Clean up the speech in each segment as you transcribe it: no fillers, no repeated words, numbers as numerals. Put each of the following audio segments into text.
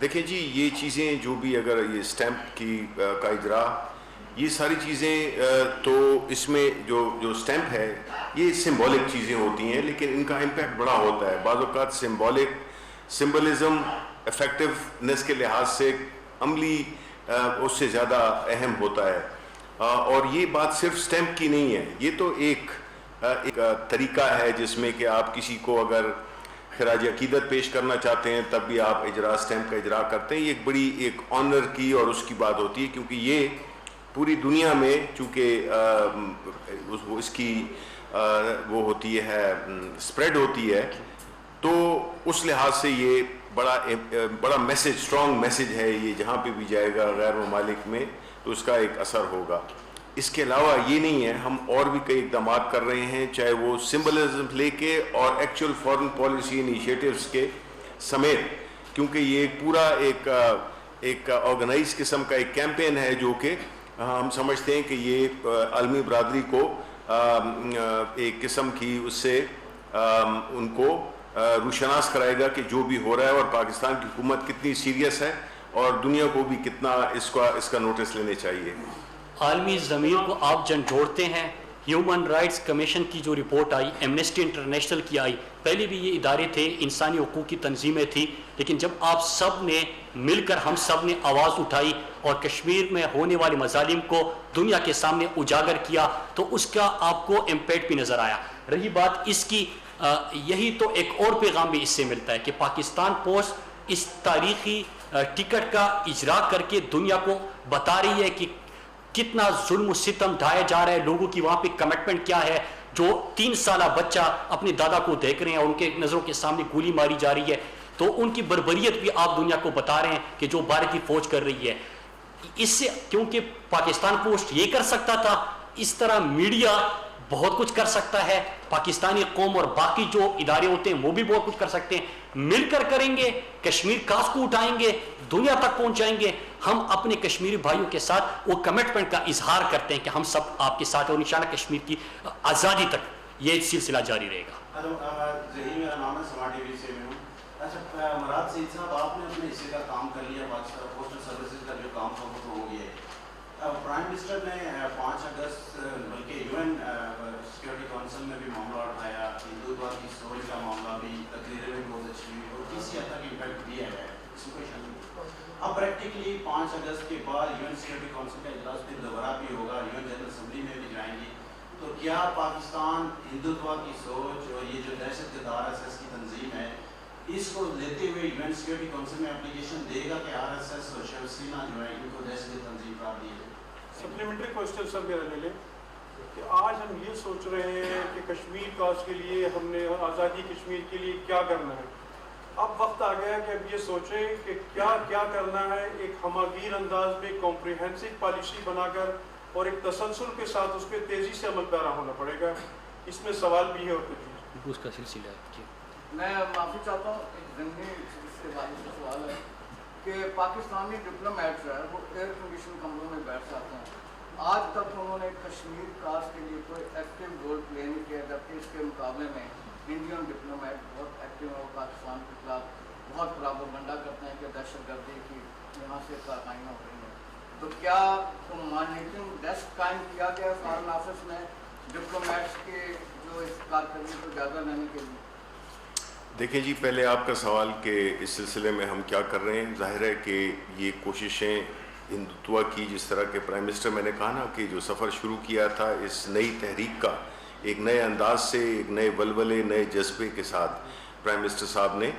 دیکھیں جی یہ چیزیں جو بھی اگر یہ اسٹیمپ کا اجرا یہ ساری چیزیں تو اس میں جو اسٹیمپ ہے یہ سمبولک چیزیں ہوتی ہیں لیکن ان کا امپیکٹ بڑا ہوتا ہے. بعض اوقات سمبلزم افیکٹونیس کے لحاظ سے عملی اس سے زیادہ اہم ہوتا ہے. اور یہ بات صرف اسٹیمپ کی نہیں ہے, یہ تو ایک طریقہ ہے جس میں کہ آپ کسی کو اگر خراج عقیدت پیش کرنا چاہتے ہیں تب بھی آپ اسٹیمپ کا اجرا کرتے ہیں. یہ ایک بڑی ایک آنر کی اور اس کی بات ہوتی ہے کیونکہ یہ پوری دنیا میں چونکہ اس کی وہ ہوتی ہے اسپریڈ ہوتی ہے تو اس لحاظ سے یہ بڑا میسج, اسٹرانگ میسج ہے. یہ جہاں پہ بھی جائے گا غیر ممالک میں تو اس کا ایک اثر ہوگا. اس کے علاوہ یہ نہیں ہے, ہم اور بھی کئی اقدامات کر رہے ہیں چاہے وہ سمبلزم لے کے اور ایکچوئل فارن پالیسی انیشیٹوز کے سمیت, کیونکہ یہ پورا ایک آرگنائز قسم کا ایک کیمپین ہے جو کہ ہم سمجھتے ہیں کہ یہ عالمی برادری کو ایک قسم کی اس سے ان کو روشناس کرائے گا کہ جو بھی ہو رہا ہے اور پاکستان کی حکومت کتنی سیریس ہے اور دنیا کو بھی کتنا اس کا نوٹس لینے چاہیے. عالمی ضمیر کو آپ جھنجھوڑتے ہیں. ہیومن رائٹس کمیشن کی جو رپورٹ آئی, ایمنسٹی انٹرنیشنل کی آئی, پہلے بھی یہ ادارے تھے, انسانی حقوق کی تنظیمیں تھیں, لیکن جب آپ سب نے مل کر ہم سب نے آواز اٹھائی اور کشمیر میں ہونے والے مظالم کو دنیا کے سامنے اجاگر کیا تو اس کا آپ کو امپیکٹ بھی نظر آیا. رہی بات اس کی, یہی تو ایک اور پیغام بھی اس سے ملتا ہے کہ پاکستان پوسٹ اس تاریخی ٹکٹ کا اجرا کر کے دنیا کو بتا رہی ہے کہ کتنا ظلم و ستم ڈھائے جا رہا ہے, لوگوں کی وہاں پہ کمٹمنٹ کیا ہے. جو 3 سالہ بچہ اپنے دادا کو دیکھ رہے ہیں اور ان کے نظروں کے سامنے گولی ماری جا رہی ہے تو ان کی بربریت بھی آپ دنیا کو بتا رہے ہیں کہ جو بھارتی فوج کر رہی ہے. اس سے کیونکہ پاکستان پوسٹ یہ کر سکتا تھا, اس طرح میڈیا بہت کچھ کر سکتا ہے, پاکستانی قوم اور باقی جو ادارے ہوتے ہیں وہ بھی بہت کچھ کر سکتے ہیں. مل کر کریں گے, کشمیر کاس کو اٹھائیں گے, دنیا تک پہنچائیں گے. ہم اپنے کشمیری بھائیوں کے ساتھ وہ کمٹمنٹ کا اظہار کرتے ہیں کہ ہم سب آپ کے ساتھ ہیں اور انشاءاللہ کشمیر کی آزادی تک یہ سلسلہ جاری رہے گا. میرا نام ہے سما ٹی وی سے میں ہوں. اچھا مراد سعید صاحب, آپ نے اپنے حصے کا کام کر لیا, پاکستان پوسٹل سروسز کا جو کام تھا وہ تو ہو گیا ہے. پرائم منسٹر نے 5 اگست بلکہ UN سیکورٹی کونسل میں بھی معاملہ اٹھایا, ہندوتوا کی سوچ کا معاملہ بھی تقریریں بھی بہت اچھی ہوئی اور کسی حد تک امپیکٹ دیا ہے, اس میں کوئی شک نہیں. اب پریکٹیکلی 5 اگست کے بعد UN سیکورٹی کونسل کا اجلاس پھر دوبارہ بھی ہوگا, UN جنرل اسمبلی میں بھی جائیں گی, تو کیا پاکستان ہندوتوا کی سوچ اور یہ جو دہشت گرد RSS کی تنظیم ہے اس کو لیتے ہوئے UN سیکورٹی کونسل میں اپلیکیشن دے گا کہ RSS اور شیو سینا جو ہے ان کو دہشت گرد تنظیم قرار دی ہے؟ سپلیمنٹری کوسچن سر میرا لے لیں کہ آج ہم یہ سوچ رہے ہیں کہ کشمیر کاز کے لیے ہم نے آزادی کشمیر کے لیے کیا کرنا ہے. اب وقت آ گیا کہ اب یہ سوچیں کہ کیا کرنا ہے, ایک ہماگیر انداز میں کمپریہنسو پالیسی بنا کر اور ایک تسلسل کے ساتھ اس پہ تیزی سے عمل پیرا ہونا پڑے گا. اس میں سوال بھی ہے اور تجویز اس کا سلسلہ ہے. میں معافی چاہتا ہوں, ایک ضمنی سوال ہے کہ پاکستانی ڈپلومیٹس ہیں وہ ایئر کنڈیشن کمروں میں بیٹھ جاتے ہیں. آج تک انہوں نے کشمیر کاز کے لیے کوئی ایکٹیو رول پلے نہیں کیا, جبکہ اس کے مقابلے میں انڈین ڈپلومیٹ بہت ایکٹیو ہیں اور پاکستان کے خلاف بہت پراپیگنڈا کرتے ہیں کہ دہشت گردی کی یہاں سے کارروائیاں ہو رہی ہیں. تو کیا مانیٹرنگ ڈیسک قائم کیا گیا فارن آفس میں ڈپلومیٹس کے جو اس کارکردگی کو جائزہ لینے کے لیے؟ دیکھیں جی, پہلے آپ کا سوال کہ اس سلسلے میں ہم کیا کر رہے ہیں. ظاہر ہے کہ یہ کوششیں ہندوتوا کی, جس طرح کے پرائم منسٹر میں نے کہا نا کہ جو سفر شروع کیا تھا اس نئی تحریک کا, ایک نئے انداز سے, ایک نئے ولولے, نئے جذبے کے ساتھ پرائم منسٹر صاحب نے,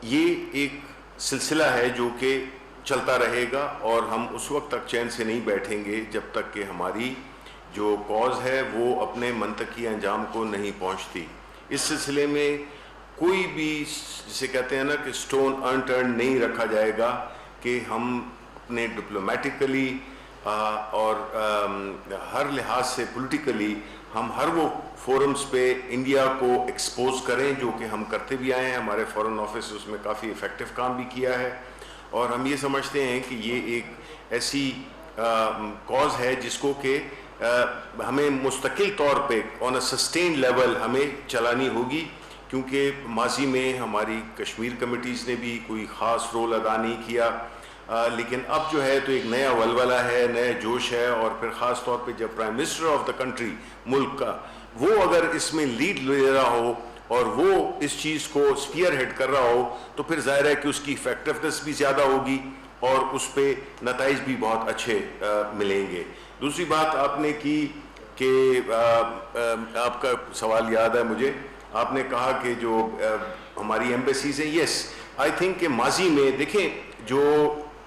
یہ ایک سلسلہ ہے جو کہ چلتا رہے گا اور ہم اس وقت تک چین سے نہیں بیٹھیں گے جب تک کہ ہماری جو کاز ہے وہ اپنے منطقی انجام کو نہیں پہنچتی. اس سلسلے میں کوئی بھی جسے کہتے ہیں نا کہ سٹون انٹرن نہیں رکھا جائے گا کہ ہم اپنے ڈپلومیٹکلی اور ہر لحاظ سے پولیٹیکلی ہم ہر وہ فورمز پہ انڈیا کو ایکسپوز کریں جو کہ ہم کرتے بھی آئے ہیں. ہمارے فورن آفس اس میں کافی ایفیکٹو کام بھی کیا ہے اور ہم یہ سمجھتے ہیں کہ یہ ایک ایسی کاز ہے جس کو کہ ہمیں مستقل طور پہ آن اے سسٹین لیول ہمیں چلانی ہوگی. کیونکہ ماضی میں ہماری کشمیر کمیٹیز نے بھی کوئی خاص رول ادا نہیں کیا، لیکن اب جو ہے تو ایک نیا ولولہ ہے، نیا جوش ہے، اور پھر خاص طور پہ جب prime minister of the country ملک کا وہ اگر اس میں لیڈ لے رہا ہو اور وہ اس چیز کو اسپیئر ہیڈ کر رہا ہو تو پھر ظاہر ہے کہ اس کی افیکٹونیس بھی زیادہ ہوگی اور اس پہ نتائج بھی بہت اچھے ملیں گے۔ دوسری بات آپ نے کی کہ آپ کا سوال یاد ہے مجھے، آپ نے کہا کہ جو ہماری ایمبیسیز ہیں، یس آئی تھنک کہ ماضی میں دیکھیں جو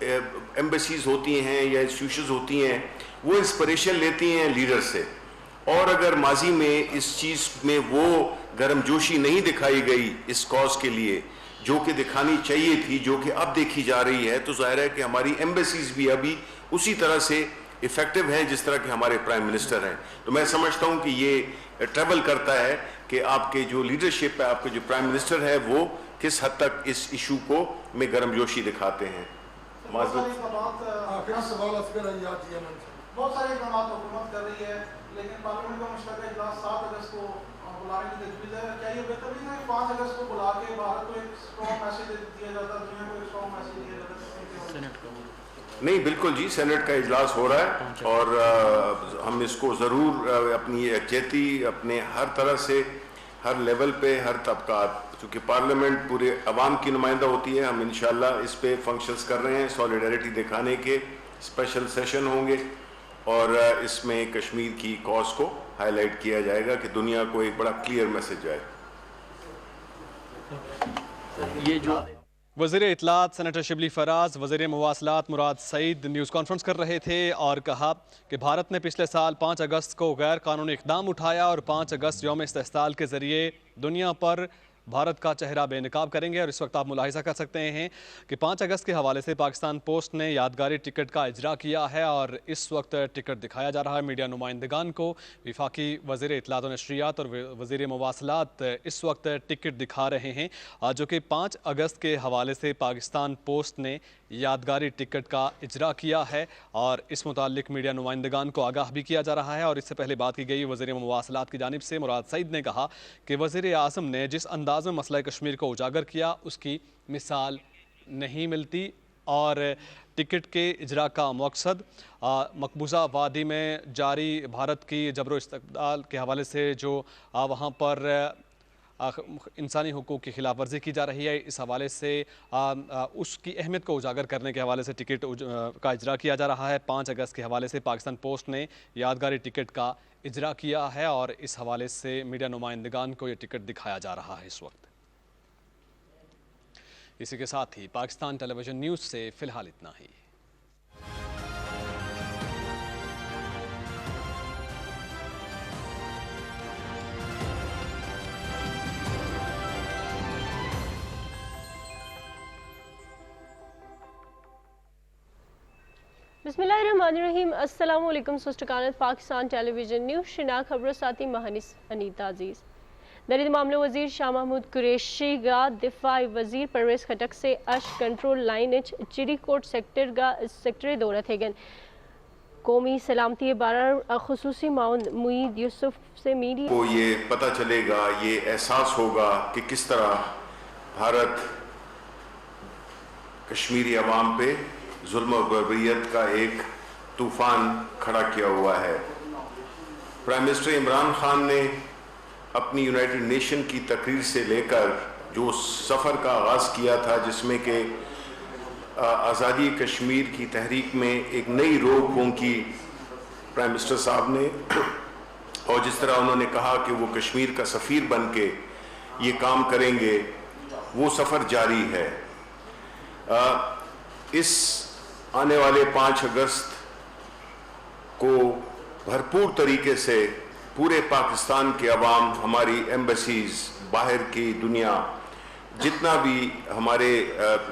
ایمبیسیز ہوتی ہیں یا انسٹیٹیوشنز ہوتی ہیں وہ انسپریشن لیتی ہیں لیڈر سے، اور اگر ماضی میں اس چیز میں وہ گرم جوشی نہیں دکھائی گئی اس کاز کے لیے جو کہ دکھانی چاہیے تھی، جو کہ اب دیکھی جا رہی ہے، تو ظاہر ہے کہ ہماری ایمبیسیز بھی ابھی اسی طرح سے افیکٹو ہیں جس طرح کہ ہمارے پرائم منسٹر ہیں۔ تو میں سمجھتا ہوں کہ یہ ٹریول کرتا ہے کہ آپ کے جو لیڈرشپ ہے، آپ کے جو پرائم منسٹر ہے، وہ کس حد تک اس ایشو کو میں گرم جوشی دکھاتے ہیں۔ بہت سارے اقدامات حکومت کر رہی ہے، لیکن پارلیمنٹ کا مشترکہ اجلاس 7 اگست کو بلانے کی تجویز ہے، کیا یہ بہتر نہیں ہے 5 اگست کو بلا کے بھارت کو ایک اسٹرانگ میسج دیا جاتا، دنیا کو ایک اسٹرانگ میسج دیا جاتا؟ نہیں بالکل جی، سینٹ کا اجلاس ہو رہا ہے اور ہم اس کو ضرور اپنی یکجہتی اپنے ہر طرح سے ہر لیول پہ ہر طبقات، چونکہ پارلیمنٹ پورے عوام کی نمائندہ ہوتی ہے، ہم انشاءاللہ اس پہ فنکشنز کر رہے ہیں، سولیڈیرٹی دکھانے کے اسپیشل سیشن ہوں گے اور اس میں کشمیر کی کاز کو ہائی لائٹ کیا جائے گا کہ دنیا کو ایک بڑا کلیئر میسج جائے۔ یہ جو وزیر اطلاعات سینیٹر شبلی فراز، وزیر مواصلات مراد سعید نیوز کانفرنس کر رہے تھے اور کہا کہ بھارت نے پچھلے سال 5 اگست کو غیر قانونی اقدام اٹھایا اور 5 اگست یوم استحصال کے ذریعے دنیا پر بھارت کا چہرہ بے نقاب کریں گے۔ اور اس وقت آپ ملاحظہ کر سکتے ہیں کہ 5 اگست کے حوالے سے پاکستان پوسٹ نے یادگاری ٹکٹ کا اجرا کیا ہے اور اس وقت ٹکٹ دکھایا جا رہا ہے میڈیا نمائندگان کو۔ وفاقی وزیر اطلاعات و نشریات اور وزیر مواصلات اس وقت ٹکٹ دکھا رہے ہیں جو کہ 5 اگست کے حوالے سے پاکستان پوسٹ نے یادگاری ٹکٹ کا اجرا کیا ہے اور اس متعلق میڈیا نمائندگان کو آگاہ بھی کیا جا رہا ہے۔ اور اس سے پہلے بات کی گئی وزیر مواصلات کی جانب سے، مراد سعید نے کہا کہ وزیر اعظم نے جس انداز میں مسئلہ کشمیر کو اجاگر کیا اس کی مثال نہیں ملتی اور ٹکٹ کے اجرا کا مقصد مقبوضہ وادی میں جاری بھارت کی جبر و استقبال کے حوالے سے جو وہاں پر انسانی حقوق کی خلاف ورزی کی جا رہی ہے، اس حوالے سے اس کی اہمیت کو اجاگر کرنے کے حوالے سے ٹکٹ کا اجرا کیا جا رہا ہے۔ 5 اگست کے حوالے سے پاکستان پوسٹ نے یادگاری ٹکٹ کا اجرا کیا ہے اور اس حوالے سے میڈیا نمائندگان کو یہ ٹکٹ دکھایا جا رہا ہے اس وقت۔ اسی کے ساتھ ہی پاکستان ٹیلی ویژن نیوز سے فی الحال اتنا ہی۔ بسم اللہ الرحمن الرحیم، السلام علیکم۔ سوسٹکانت پاکستان ٹیلی ویژن نیوز شنا خبر ساتھی مہانس انیتا عزیز۔ درید معاملہ وزیر شاہ محمود قریشی گا دفاعی وزیر پرویز خٹک سے اش کنٹرول لائن چری کوٹ سیکٹر دورہ تھے گن قومی سلامتی بارہ خصوصی معاون معید یوسف سے میڈیا کو یہ پتہ چلے گا، یہ احساس ہوگا کہ کس طرح بھارت کشمیری عوام پہ ظلم و بربریت کا ایک طوفان کھڑا کیا ہوا ہے۔ پرائم منسٹر عمران خان نے اپنی یونائٹڈ نیشن کی تقریر سے لے کر جو سفر کا آغاز کیا تھا جس میں کہ آزادی کشمیر کی تحریک میں ایک نئی روح پھونکی پرائم منسٹر صاحب نے، اور جس طرح انہوں نے کہا کہ وہ کشمیر کا سفیر بن کے یہ کام کریں گے، وہ سفر جاری ہے۔ اس آنے والے 5 اگست کو بھرپور طریقے سے پورے پاکستان کے عوام، ہماری ایمبیسیز، باہر کی دنیا، جتنا بھی ہمارے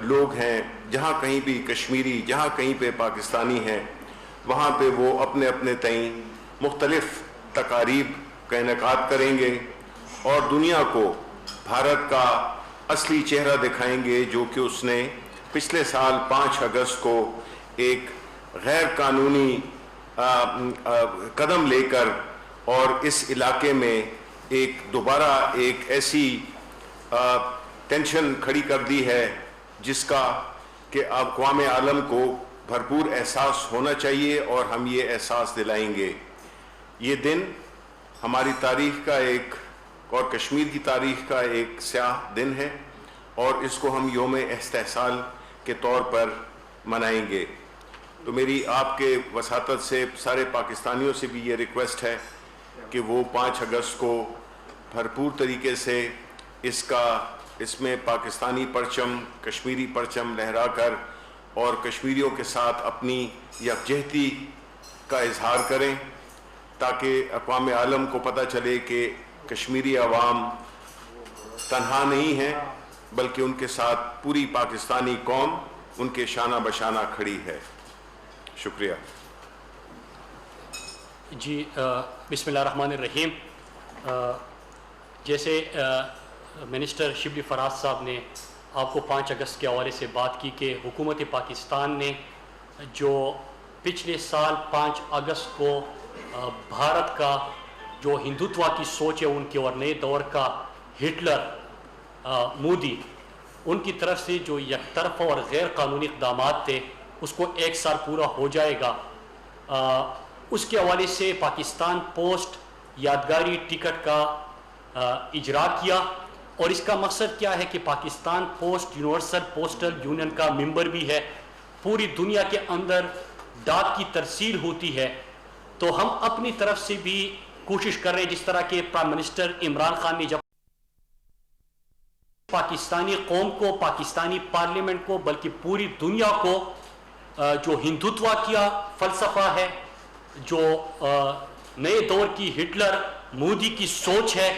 لوگ ہیں، جہاں کہیں بھی کشمیری، جہاں کہیں پہ پاکستانی ہیں، وہاں پہ وہ اپنے اپنے تئیں مختلف تقاریب کا انعقاد کریں گے اور دنیا کو بھارت کا اصلی چہرہ دکھائیں گے جو کہ اس نے پچھلے سال 5 اگست کو ایک غیر قانونی قدم لے کر اور اس علاقے میں دوبارہ ایک ایسی ٹینشن کھڑی کر دی ہے جس کا کہ اقوام عالم کو بھرپور احساس ہونا چاہیے اور ہم یہ احساس دلائیں گے. یہ دن ہماری تاریخ کا ایک اور کشمیر کی تاریخ کا ایک سیاہ دن ہے اور اس کو ہم یوم استحصال کے طور پر منائیں گے. تو میری آپ کے وساطت سے سارے پاکستانیوں سے بھی یہ ریکویسٹ ہے کہ وہ 5 اگست کو بھرپور طریقے سے اس میں پاکستانی پرچم کشمیری پرچم لہرا کر اور کشمیریوں کے ساتھ اپنی یکجہتی کا اظہار کریں تاکہ اقوام عالم کو پتہ چلے کہ کشمیری عوام تنہا نہیں ہے بلکہ ان کے ساتھ پوری پاکستانی قوم ان کے شانہ بشانہ کھڑی ہے. شکریہ. جی بسم اللہ الرحمن الرحیم. جیسے منسٹر شبلی فراز صاحب نے آپ کو 5 اگست کے حوالے سے بات کی کہ حکومت پاکستان نے جو پچھلے سال 5 اگست کو بھارت کا جو ہندوتوا کی سوچ ہے ان کے اور نئے دور کا ہٹلر مودی ان کی طرف سے جو یک طرفہ اور غیر قانونی اقدامات تھے اس کو 1 سال پورا ہو جائے گا. اس کے حوالے سے پاکستان پوسٹ یادگاری ٹکٹ کا اجرا کیا اور اس کا مقصد کیا ہے کہ Pakistan post universal postal union کا ممبر بھی ہے. پوری دنیا کے اندر ڈاک کی ترسیل ہوتی ہے تو ہم اپنی طرف سے بھی کوشش کر رہے ہیں جس طرح کہ پرائم منسٹر عمران خان نے جب پاکستانی قوم کو پاکستانی پارلیمنٹ کو بلکہ پوری دنیا کو جو ہندوتوا کیا فلسفہ ہے جو نئے دور کی ہٹلر مودی کی سوچ ہے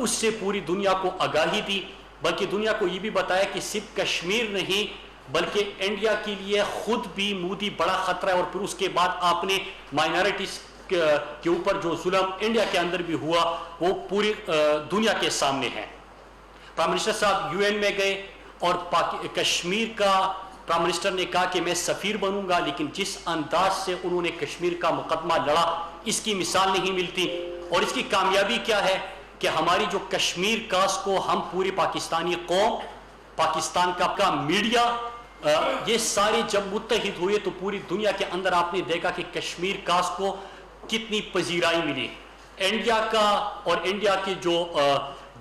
اس سے پوری دنیا کو آگاہی دی بلکہ دنیا کو یہ بھی بتایا کہ صرف کشمیر نہیں بلکہ انڈیا کے لیے خود بھی مودی بڑا خطرہ ہے. اور پھر اس کے بعد آپ نے مائنارٹیز کے اوپر جو ظلم انڈیا کے اندر بھی ہوا وہ پوری دنیا کے سامنے ہے. پرائم منسٹر صاحب یو این میں گئے اور کشمیر کا پرائم منسٹر نے کہا کہ میں سفیر بنوں گا لیکن جس انداز سے انہوں نے کشمیر کا مقدمہ لڑا اس کی مثال نہیں ملتی. اور اس کی کامیابی کیا ہے کہ ہماری جو کشمیر کاسٹ کو ہم پوری پاکستانی قوم پاکستان کا میڈیا یہ سارے جب متحد ہوئے تو پوری دنیا کے اندر آپ نے دیکھا کہ کشمیر کاسٹ کو کتنی پذیرائی ملی. انڈیا کا اور انڈیا کے جو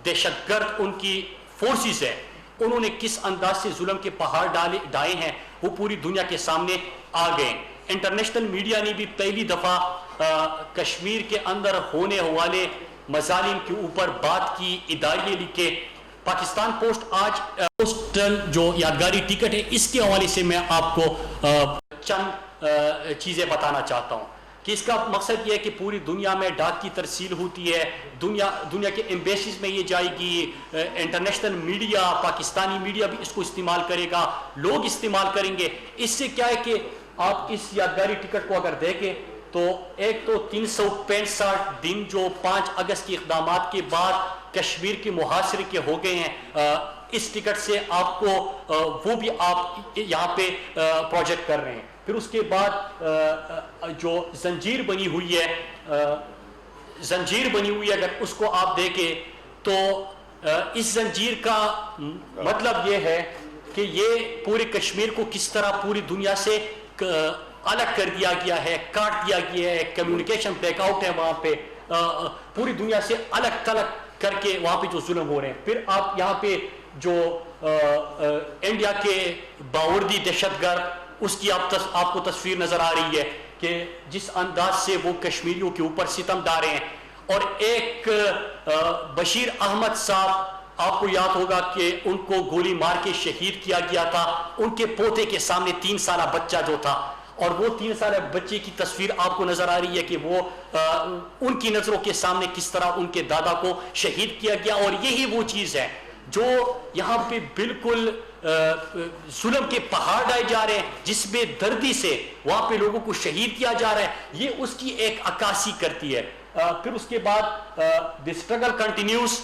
دہشت گرد ان کی فورسز ہے انہوں نے کس انداز سے ظلم کے پہاڑ ڈالے ہیں وہ پوری دنیا کے سامنے آ گئے. انٹرنیشنل میڈیا نے بھی پہلی دفعہ کشمیر کے اندر ہونے والے مظالم کے اوپر بات کی اداریے لکھے. پاکستان پوسٹ آج پوسٹل جو یادگاری ٹکٹ ہے اس کے حوالے سے میں آپ کو چند چیزیں بتانا چاہتا ہوں کہ اس کا مقصد یہ ہے کہ پوری دنیا میں ڈاک کی ترسیل ہوتی ہے. دنیا کے ایمبیسیز میں یہ جائے گی. انٹرنیشنل میڈیا پاکستانی میڈیا بھی اس کو استعمال کرے گا لوگ استعمال کریں گے. اس سے کیا ہے کہ آپ اس یادگاری ٹکٹ کو اگر دیکھیں تو ایک تو 365 دن جو 5 اگست کے اقدامات کے بعد کشمیر کے محاصرے کے ہو گئے ہیں اس ٹکٹ سے آپ کو وہ بھی آپ یہاں پہ پروجیکٹ کر رہے ہیں. پھر اس کے بعد جو زنجیر بنی ہوئی ہے اگر اس کو آپ دیکھیں تو اس زنجیر کا مطلب یہ ہے کہ یہ پورے کشمیر کو کس طرح پوری دنیا سے الگ کر دیا گیا ہے کاٹ دیا گیا ہے. کمیونیکیشن بلیک آؤٹ ہے وہاں پہ پوری دنیا سے الگ تھلگ کر کے وہاں پہ جو ظلم ہو رہے ہیں. پھر آپ یہاں پہ جو انڈیا کے باوردی دہشت گرد اس کی آپ کو تصویر نظر آ رہی ہے کہ جس انداز سے وہ کشمیریوں کے اوپر ستم ڈالے ہیں. اور ایک بشیر احمد صاحب آپ کو یاد ہوگا کہ ان کو گولی مار کے شہید کیا گیا تھا. ان کے پوتے کے سامنے 3 سالہ بچہ جو تھا اور وہ 3 سالہ بچے کی تصویر آپ کو نظر آ رہی ہے کہ وہ ان کی نظروں کے سامنے کس طرح ان کے دادا کو شہید کیا گیا. اور یہی وہ چیز ہے جو یہاں پہ بالکل ظلم کے پہاڑ ڈائے جا رہے ہیں جس بے دردی سے وہاں پہ لوگوں کو شہید کیا جا رہا ہے یہ اس کی ایک عکاسی کرتی ہے. پھر اس کے بعد دی اسٹرگل کنٹینیوز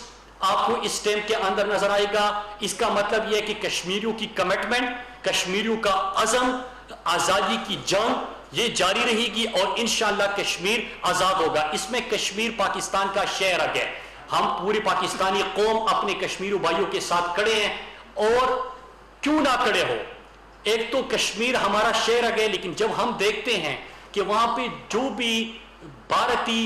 آپ کو اس ٹیم کے اندر نظر آئے گا. اس کا مطلب یہ ہے کہ کشمیریوں کی کمٹمنٹ کشمیریوں کا عزم آزادی کی جنگ یہ جاری رہے گی اور انشاءاللہ کشمیر آزاد ہوگا. اس میں کشمیر پاکستان کا شہر ہے. ہم پوری پاکستانی قوم اپنے کشمیری بھائیوں کے ساتھ کھڑے ہیں، اور کیوں نہ کھڑے ہو. ایک تو کشمیر ہمارا شہر ہے، لیکن جب ہم دیکھتے ہیں کہ وہاں پہ جو بھی بھارتی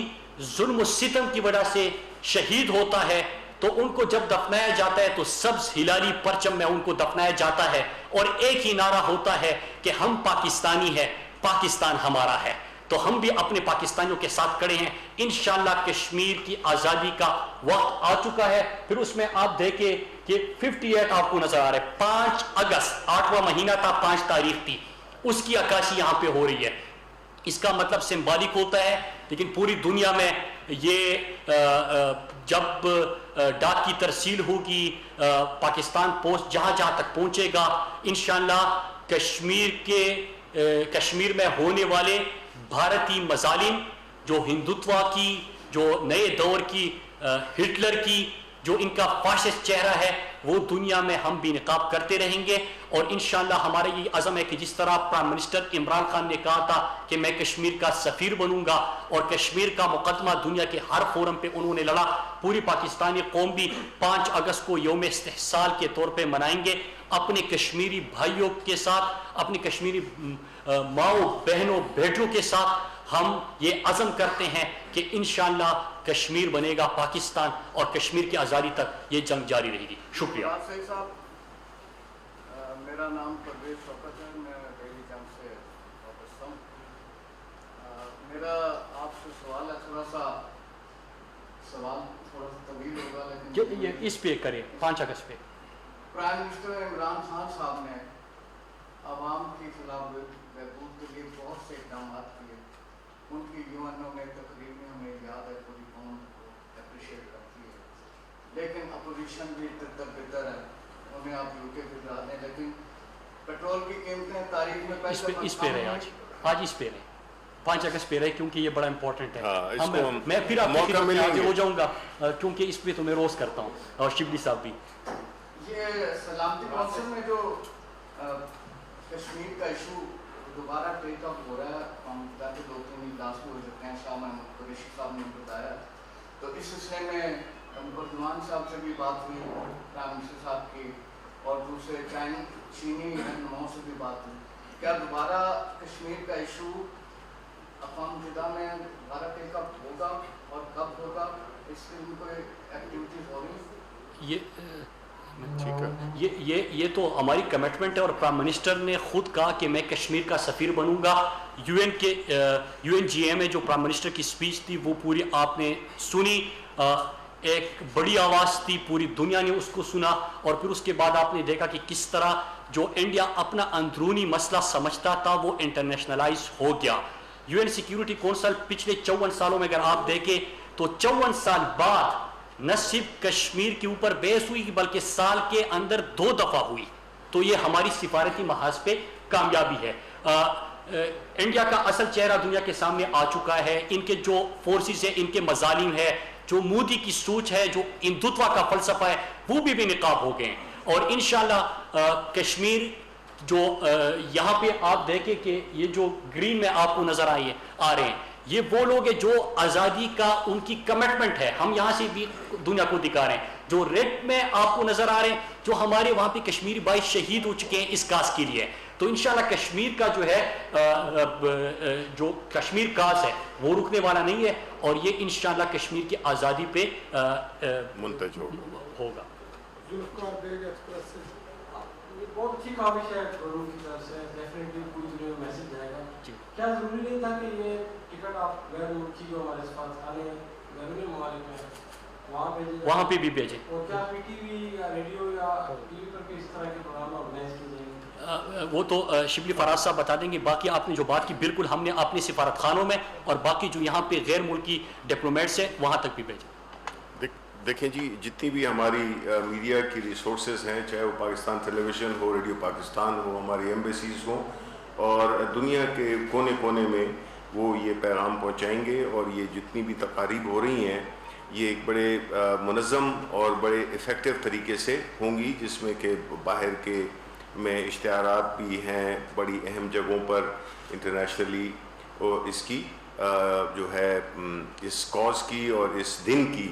ظلم و ستم کی وجہ سے شہید ہوتا ہے تو ان کو جب دفنایا جاتا ہے تو سبز ہلالی پرچم میں ان کو دفنایا جاتا ہے، اور ایک ہی نعرہ ہوتا ہے کہ ہم پاکستانی ہیں، پاکستان ہمارا ہے. تو ہم بھی اپنے پاکستانیوں کے ساتھ کھڑے ہیں. انشاءاللہ کشمیر کی آزادی کا وقت آ چکا ہے. پھر اس میں آپ دیکھیں کہ 58 آپ کو نظر آ رہا ہے. 5 اگست 8واں مہینہ تھا، 5 تاریخ تھی، اس کی عکاسی یہاں پہ ہو رہی ہے. اس کا مطلب سمبالک ہوتا ہے، لیکن پوری دنیا میں یہ جب ڈاک کی ترسیل ہوگی، پاکستان پوسٹ جہاں جہاں تک پہنچے گا، انشاءاللہ کشمیر میں ہونے والے بھارتی مظالم، جو ہندوتوا کی، جو نئے دور کی ہٹلر کی جو ان کا فاشسٹ چہرہ ہے، وہ دنیا میں ہم بھی نقاب کرتے رہیں گے. اور انشاءاللہ ہمارا یہ عزم ہے کہ جس طرح پرائم منسٹر عمران خان نے کہا تھا کہ میں کشمیر کا سفیر بنوں گا، اور کشمیر کا مقدمہ دنیا کے ہر فورم پہ انہوں نے لڑا، پوری پاکستانی قوم بھی 5 اگست کو یوم استحصال کے طور پہ منائیں گے. اپنے کشمیری بھائیوں کے ساتھ، اپنی کشمیری ماؤں بہنوں بیٹوں کے ساتھ ہم یہ عزم کرتے ہیں کہ انشاءاللہ کشمیر بنے گا پاکستان، اور کشمیر کی آزادی تک یہ جنگ جاری رہے گی. شکریہ. صاحب، میرا نام پرویز شوکت ہے، میں دہلی جنگ سے وابستہ ہوں. میرا آپ سے سوال ہے، تھوڑا سا طویل ہوگا لیکن اس پہ کریں. 5 اگست پہ پرائم منسٹر عمران خان صاحب نے عوام کی فلاح بہبود کے لیے بہت سے اقدامات کیے. ان کی یو میں تقریر میں ہمیں یاد ہے، پوری قوم کو اپریشیٹ کرتی ہے. لیکن اپوزیشن بھی بہتر ہے، انہیں آپ یو کے بھجوا دیں. لیکن پیٹرول کی قیمتیں تاریخ میں اس پہ رہے آج اس پہ رہے 5 اگست پہ رہے، کیونکہ یہ بڑا امپورٹنٹ ہے. میں پھر آپ کو آگے ہو جاؤں گا، کیونکہ اس پہ تو میں روز کرتا ہوں، اور شبلی صاحب بھی. یہ سلامتی کونسل میں جو کشمیر کا ایشو دوبارہ ٹیک اپ ہو رہا ہے، ہم تاکہ 2-3 اجلاس بھی ہو سکتے ہیں، شاہ محمود قریشی صاحب نے بتایا. تو اس سلسلے میں بردمان صاحب سے بھی بات ہوئی، پرائم منسٹر صاحب کی، اور دوسرے چینی رہنماؤں سے بھی بات ہوئی. کیا دوبارہ کشمیر کا ایشو اقوام متحدہ میں دوبارہ ٹیک اپ ہوگا، اور کب ہوگا؟ اس کے لیے کوئی ایکٹیویٹیز ہو رہی ہیں؟ یہ تو ہماری کمٹمنٹ ہے، اور پرائم منسٹر نے خود کہا کہ میں کشمیر کا سفیر بنوں گا. یو این جی اے میں جو پرائم منسٹر کی سپیچ تھی وہ پوری آپ نے سنی، ایک بڑی آواز تھی، پوری دنیا نے اس کو سنا. اور پھر اس کے بعد آپ نے دیکھا کہ کس طرح جو انڈیا اپنا اندرونی مسئلہ سمجھتا تھا وہ انٹرنیشنلائز ہو گیا. یو این سیکیورٹی کونسل پچھلے 54 سالوں میں اگر آپ دیکھیں تو 54 سال بعد نہ صرف کشمیر کے اوپر بحث ہوئی بلکہ سال کے اندر 2 دفعہ ہوئی. تو یہ ہماری سفارتی محاذ پہ کامیابی ہے. انڈیا کا اصل چہرہ دنیا کے سامنے آ چکا ہے. ان کے جو فورسز ہیں، ان کے مظالم ہے، جو مودی کی سوچ ہے، جو ہندوتوا کا فلسفہ ہے، وہ بھی نقاب ہو گئے ہیں. اور انشاءاللہ کشمیر جو یہاں پہ آپ دیکھیں کہ یہ جو گرین میں آپ کو نظر آ رہے ہیں، یہ وہ لوگ ہیں جو آزادی کا ان کی کمٹمنٹ ہے. ہم یہاں سے بھی دنیا کو دکھا رہے ہیں. جو ریڈ میں آپ کو نظر آ رہے ہیں، جو ہمارے وہاں پہ کشمیری بھائی شہید ہو چکے ہیں اس کاز کے لیے. تو انشاءاللہ کشمیر کا جو ہے جو کشمیر کاز ہے وہ رکنے والا نہیں ہے، اور یہ انشاءاللہ کشمیر کی آزادی پہ منتج ہوگا. بہت اچھی کاوش ہے روم کی طرف سے، ڈیفینیٹلی پوری دنیا میں میسج جائے گا. کیا ضروری نہیں تھا کہ یہ ٹکٹ آپ غیر ملکی جو ہمارے سفارتخانے بیرونی ممالک میں وہاں پہ بھی بھیجیں؟ اور کیا پی ٹی وی یا ریڈیو یا ٹی وی پر بھی اس طرح کے پروگرام آرگنائز کیے جائیں گے؟ وہ تو شبلی فراز صاحب بتا دیں گے. باقی آپ نے جو بات کی بالکل ہم نے اپنے سفارتخانوں میں اور باقی جو یہاں پہ غیر ملکی ڈپلومیٹس ہیں وہاں تک بھی بھیجیں. دیکھیں جی، جتنی بھی ہماری میڈیا کی ریسورسز ہیں، چاہے وہ پاکستان ٹیلی ویژن ہو، ریڈیو پاکستان ہو، ہماری ایمبیسیز ہوں، اور دنیا کے کونے کونے میں وہ یہ پیغام پہنچائیں گے. اور یہ جتنی بھی تقاریب ہو رہی ہیں یہ ایک بڑے منظم اور بڑے افیکٹو طریقے سے ہوں گی، جس میں کہ باہر کے میں اشتہارات بھی ہیں بڑی اہم جگہوں پر انٹرنیشنلی، اور اس کی جو ہے اس کاز کی اور اس دن کی